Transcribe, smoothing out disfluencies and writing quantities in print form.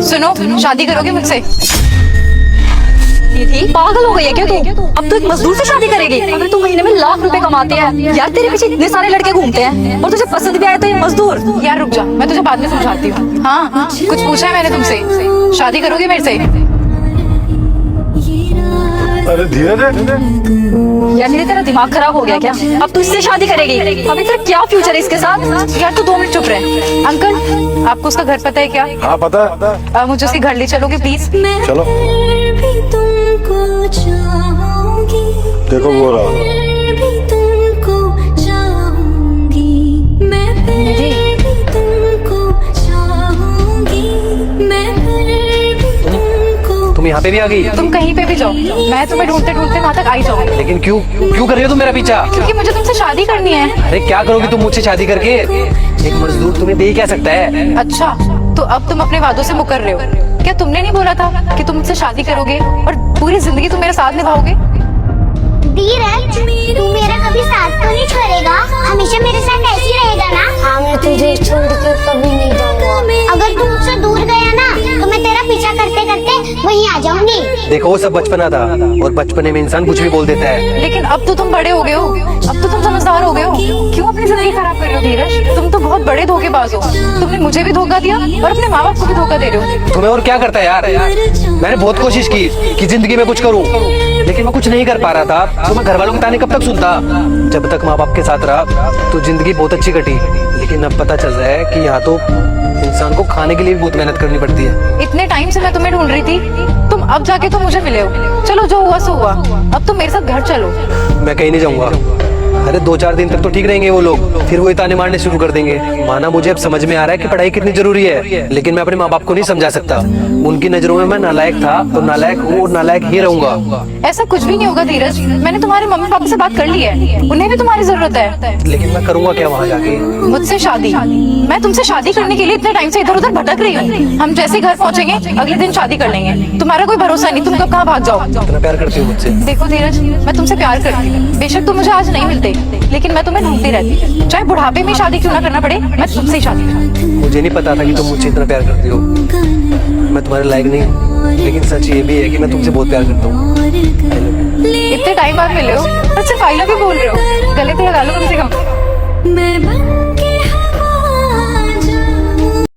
सुनो, शादी करोगे मुझसे? ये थी पागल हो गई है क्या तू? अब तो एक मजदूर से शादी करेगी? अगर तू महीने में लाख रुपए कमाते हैं यार, तेरे पीछे इतने सारे लड़के घूमते हैं और तुझे पसंद भी आए तो ये मजदूर। यार रुक जा, मैं तुझे बाद में समझाती हूँ। हाँ, कुछ पूछा है मैंने तुमसे, शादी करोगे मेरे से? अरे धीरज यार मेरे तेरा दिमाग खराब हो गया क्या? अब तू इससे शादी करेगी? अभी तेरा क्या फ्यूचर है इसके साथ? यार तू 2 मिनट चुप रहे। अंकल, आपको उसका घर पता है क्या? हाँ पता। मुझे उसके घर ले चलोगे प्लीज? चलो देखो वो रहा। तुम यहाँ पे भी आ गई? तुम कहीं पे भी जाओ, मैं तुम्हें ढूंढते ढूंढते वहाँ तक आई जाऊंगी। लेकिन क्यों क्यों कर रही हो तुम मेरा पीछा? क्योंकि मुझे तुमसे शादी करनी है। अरे क्या करोगी तुम मुझसे शादी करके? एक मजदूर तुम्हें दे ही क्या सकता है? अच्छा, तो अब तुम अपने वादों से मुकर रहे हो? क्या तुमने नहीं बोला था कि तुम मुझसे शादी करोगे और पूरी जिंदगी तुम मेरे साथ निभाओगे? धीरज, तू मेरा कभी साथ तो नहीं छोड़ेगा? हमेशा मेरे साथ ऐसे ही रहेगा ना? हाँ, मैं तुझे छोड़ के कभी नहीं जाऊंगा। अगर तू मुझसे दूर गया ना तो मैं तेरा पीछा करते करते वहीं आ जाऊंगी। देखो वो सब बचपना था और बचपने में इंसान कुछ भी बोल देता है। लेकिन अब तो तुम बड़े हो गए हो, अब तो तुम समझदार हो गए हो। क्यों अपनी जिंदगी खराब कर रहे हो धीरज? तुम तो बहुत बड़े धोखेबाज हो। तुमने मुझे भी धोखा दिया और अपने माँ बाप को भी धोखा दे रहे हो। तुम्हें और क्या करता है यार? मैंने बहुत कोशिश की कि जिंदगी में कुछ करूं, लेकिन मैं कुछ नहीं कर पा रहा था। तो मैं घर वालों के ताने कब तक सुनता? जब तक माँ बाप के साथ रहा तो जिंदगी बहुत अच्छी कटी, लेकिन अब पता चल रहा है कि यहाँ तो इंसान को खाने के लिए भी बहुत मेहनत करनी पड़ती है। इतने टाइम से मैं तुम्हें ढूंढ रही थी, तुम अब जाके तो मुझे मिले हो। चलो जो हुआ सो हुआ, अब तुम मेरे साथ घर चलो। मैं कहीं नहीं जाऊंगा। अरे 2-4 दिन तक तो ठीक रहेंगे वो लोग, फिर वो ताने मारने शुरू कर देंगे। माना मुझे अब समझ में आ रहा है कि पढ़ाई कितनी जरूरी है, लेकिन मैं अपने माँ बाप को नहीं समझा सकता। उनकी नजरों में मैं नालायक था तो नालायक हूँ और नालायक ही रहूंगा। ऐसा कुछ भी नहीं होगा धीरज, मैंने तुम्हारे मम्मी पापा से बात कर ली है, उन्हें भी तुम्हारी जरूरत है। लेकिन मैं करूंगा क्या वहाँ जाके? मुझसे शादी? मैं तुमसे शादी करने के लिए इतने टाइम से इधर उधर भटक रही हूँ। हम जैसे घर पहुँचेंगे अगले दिन शादी कर लेंगे। तुम्हारा कोई भरोसा नहीं, तुम कब कहाँ भाग जाओ। इतना प्यार करती हूँ मुझसे? देखो धीरज, मैं तुमसे प्यार करती हूँ। बेशक तुम मुझे आज नहीं मिलते, लेकिन मैं तुम्हें ढूंढती रहती। चाहे बुढ़ापे में शादी क्यों ना करना पड़े, मैं तुमसे ही शादी करूंगी। मुझे नहीं पता था कि तुम मुझसे इतना प्यार करती हो। मैं तुम्हारे लायक नहीं, लेकिन सच ये भी है कि मैं तुमसे बहुत प्यार करता हूँ। इतने टाइम बाद मिले हो और सिर्फ आई लव यू बोल रहे हो। गले पे लगा लो कम से कम।